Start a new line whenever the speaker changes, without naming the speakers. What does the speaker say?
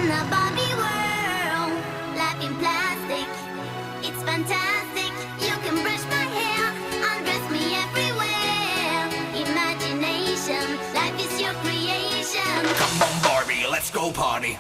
in a Barbie world, life in plastic, it's fantastic. You can brush my hair, undress me everywhere. Imagination, life is your creation.
Come on, Barbie, let's go party.